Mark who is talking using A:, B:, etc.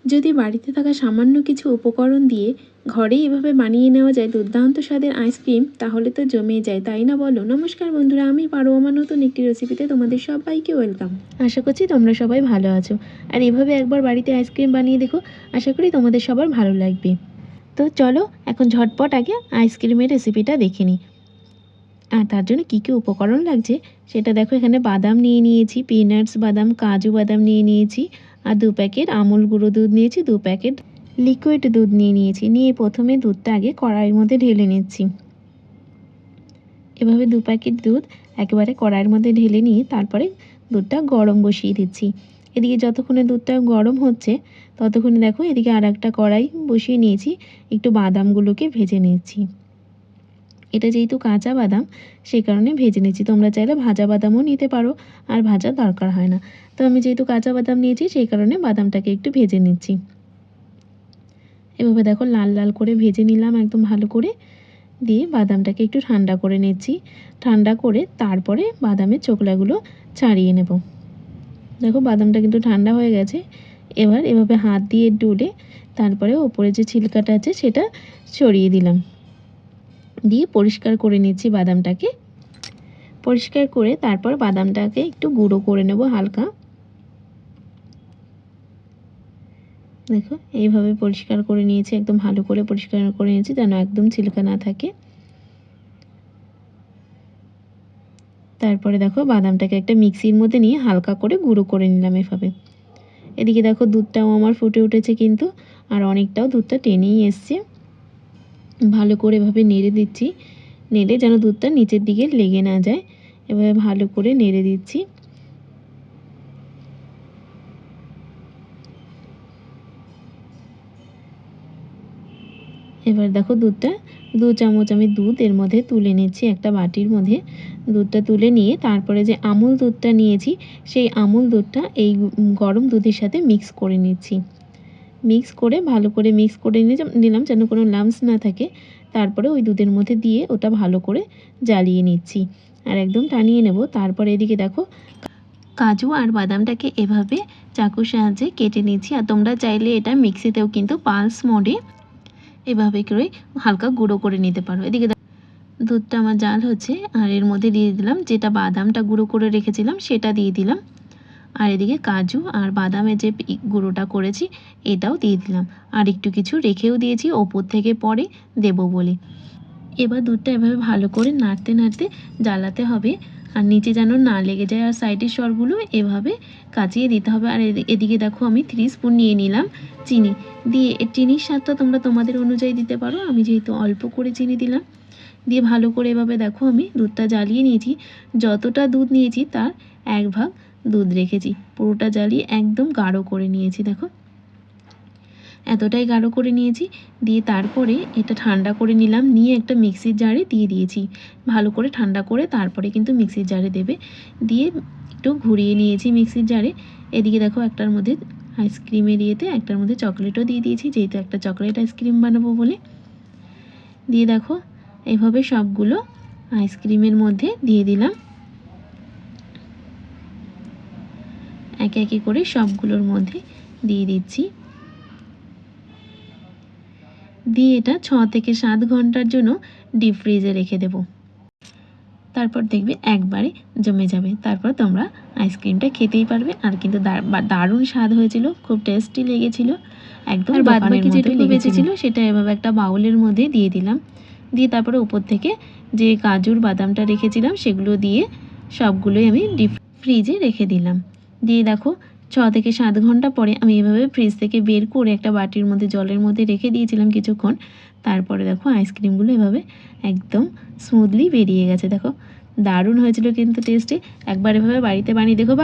A: যদি বাড়িতে থাকা সামান্য কিছু উপকরণ দিয়ে ঘরেই এভাবে বানিয়ে নেওয়া যায় দুর্দান্ত স্বাদের আইসক্রিম, তাহলে তো জমে যায়, তাই না বলো? নমস্কার বন্ধুরা, আমি পারো আমার নতুন একটি রেসিপিতে তোমাদের সবাইকে ওয়েলকাম। আশা করছি তোমরা সবাই ভালো আছো, আর এভাবে একবার বাড়িতে আইসক্রিম বানিয়ে দেখো, আশা করি তোমাদের সবার ভালো লাগবে। তো চলো এখন ঝটপট আগে আইসক্রিমের রেসিপিটা দেখে নিই। আর তার জন্য কী কী উপকরণ লাগছে সেটা দেখো। এখানে বাদাম নিয়ে নিয়েছি, পিনাটস বাদাম, কাজু বাদাম নিয়ে নিয়েছি, আর 2 প্যাকেট আমুল গুঁড়ো দুধ নিয়েছি, 2 প্যাকেট লিকুইড দুধ নিয়েছি। নিয়ে প্রথমে দুধটা আগে কড়াইয়ের মধ্যে ঢেলে নিচ্ছি। এভাবে 2 প্যাকেট দুধ একেবারে কড়াইয়ের মধ্যে ঢেলে নিয়ে তারপরে দুধটা গরম বসিয়ে দিচ্ছি। এদিকে যতক্ষণে দুধটা গরম হচ্ছে ততক্ষণে দেখো এদিকে আর একটা কড়াই বসিয়ে নিয়েছি, একটু বাদামগুলোকে ভেজে নিচ্ছি। এটা যেহেতু কাঁচা বাদাম সেই কারণে ভেজে নিচ্ছি, তোমরা চাইলে ভাজা বাদামও নিতে পারো, আর ভাজার দরকার হয় না। তো আমি যেহেতু কাঁচা বাদাম নিয়েছি সেই কারণে বাদামটাকে একটু ভেজে নিচ্ছি। এভাবে দেখো লাল লাল করে ভেজে নিলাম একদম ভালো করে। দিয়ে বাদামটাকে একটু ঠান্ডা করে নিচ্ছি। ঠান্ডা করে তারপরে বাদামের চোকলাগুলো ছাড়িয়ে নেব। দেখো বাদামটা কিন্তু ঠান্ডা হয়ে গেছে। এবার এভাবে হাত দিয়ে ডুলে তারপরে ওপরে যে ছিলকাটা আছে সেটা ছড়িয়ে দিলাম। দিয়ে পরিষ্কার করে নিচ্ছি বাদামটাকে। পরিষ্কার করে তারপর বাদামটাকে একটু গুঁড়ো করে নেব হালকা। দেখো এইভাবে পরিষ্কার করে নিয়েছি, একদম ভালো করে পরিষ্কার করে নিয়েছি যেন একদম ছিলকা না থাকে। তারপরে দেখো বাদামটাকে একটা মিক্সির মধ্যে নিয়ে হালকা করে গুঁড়ো করে নিলাম এভাবে। এদিকে দেখো দুধটাও আমার ফুটে উঠেছে কিন্তু, আর অনেকটাও দুধটা টেনেই এসছে। ভালো করে এভাবে নেড়ে দিচ্ছি, নেড়ে যেন দুধটা নিচের দিকে লেগে না যায়, এভাবে ভালো করে নেড়ে দিচ্ছি। এবার দেখো দুধটা 2 চামচ আমি দুধ এর মধ্যে তুলে নিচ্ছি একটা বাটির মধ্যে। দুধটা তুলে নিয়ে তারপরে যে আমুল দুধটা নিয়েছি সেই আমুল দুধটা এই গরম দুধের সাথে মিক্স করে নিচ্ছি। মিক্স করে ভালো করে মিক্স করে নিলাম যেন কোনো লাম্পস না থাকে। তারপরে ওই দুধের মধ্যে দিয়ে ওটা ভালো করে জ্বালিয়ে নিচ্ছি আর একদম টানিয়ে নেব। তারপরে এদিকে দেখো কাজু আর বাদামটাকে এভাবে চাকুর সাহায্যে কেটে নিচ্ছি, আর তোমরা চাইলে এটা মিক্সিতেও কিন্তু পালস মোডে এভাবে করে হালকা গুঁড়ো করে নিতে পারো। এদিকে দুধটা আমার জাল হচ্ছে, আর এর মধ্যে দিয়ে দিলাম যেটা বাদামটা গুঁড়ো করে রেখেছিলাম সেটা দিয়ে দিলাম, আর এদিকে কাজু আর বাদামের যে গুঁড়োটা করেছি এটাও দিয়ে দিলাম, আর একটু কিছু রেখেও দিয়েছি ওপর থেকে পরে দেব বলে। এবার দুধটা এভাবে ভালো করে নাড়তে নাড়তে জ্বালাতে হবে, আর নিচে যেন না লেগে যায়, আর সাইডের স্বরগুলো এভাবে কাচিয়ে দিতে হবে। আর এদিকে দেখো আমি 3 স্পুন নিয়ে নিলাম চিনি। দিয়ে চিনির স্বাদটা তোমরা তোমাদের অনুযায়ী দিতে পারো, আমি যেহেতু অল্প করে চিনি দিলাম। দিয়ে ভালো করে এভাবে দেখো আমি দুধটা জ্বালিয়ে নিয়েছি। যতটা দুধ নিয়েছি তার 1 ভাগ দুধ রেখেছি, পুরোটা জ্বালিয়ে একদম গাঢ় করে নিয়েছি। দেখো এতটাই গাঢ় করে নিয়েছি। দিয়ে তারপরে এটা ঠান্ডা করে নিলাম, নিয়ে একটা মিক্সির জারে দিয়ে দিয়েছি। ভালো করে ঠান্ডা করে তারপরে কিন্তু মিক্সির জারে দেবে। দিয়ে একটু ঘুরিয়ে নিয়েছি মিক্সির জারে। এদিকে দেখো একটার মধ্যে আইসক্রিমের ইয়েতে একটার মধ্যে চকলেটও দিয়ে দিয়েছি, যেহেতু একটা চকলেট আইসক্রিম বানাবো বলে। দিয়ে দেখো এইভাবে সবগুলো আইসক্রিমের মধ্যে দিয়ে দিলাম, একে একে করে সবগুলোর মধ্যে দিয়ে দিচ্ছি। দিয়ে এটা 6 থেকে 7 ঘন্টার জন্য ডিপ ফ্রিজে রেখে দেব। তারপর দেখবে একবারে জমে যাবে, তারপর তোমরা আইসক্রিমটা খেতেই পারবে। আর কিন্তু দারুণ স্বাদ হয়েছিল, খুব টেস্টি লেগেছিল একদম। আর বাদ বাকি যেটুকু বেঁচেছিল সেটা এভাবে একটা বাউলের মধ্যে দিয়ে দিলাম। দিয়ে তারপরে উপর থেকে যে কাজুর বাদামটা রেখেছিলাম সেগুলো দিয়ে সবগুলোই আমি ডিপ ফ্রিজে রেখে দিলাম। দিয়ে দেখো 6 থেকে 7 ঘন্টা পরে আমি এভাবে ফ্রিজ থেকে বের করে একটা বাটির মধ্যে জলের মধ্যে রেখে দিয়েছিলাম কিছুক্ষণ। তারপরে দেখো আইসক্রিমগুলো এভাবে একদম স্মুথলি বেরিয়ে গেছে। দেখো দারুণ হয়েছিল কিন্তু টেস্টে, একবার এভাবে বাড়িতে বানিয়ে দেখো।